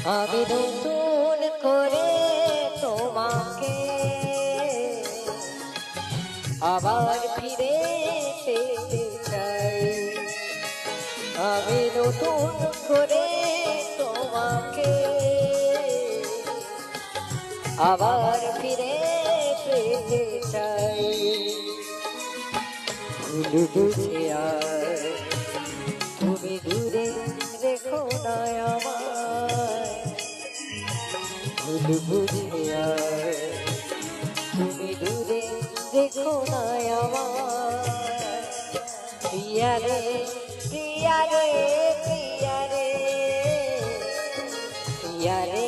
আমি নতুন করে তোমাকে আবার ফিরে পেতে চাই। আমি নতুন করে তোমাকে আবার ফিরে পেতে চাই। ভুল বুঝে আর তুমি দূরে রেখো না আমায়। ভুল বুঝে আর তুমি দূরে রেখো না আমায়। প্রিয়া রে প্রিয়া রে প্রিয়া রে প্রিয়া রে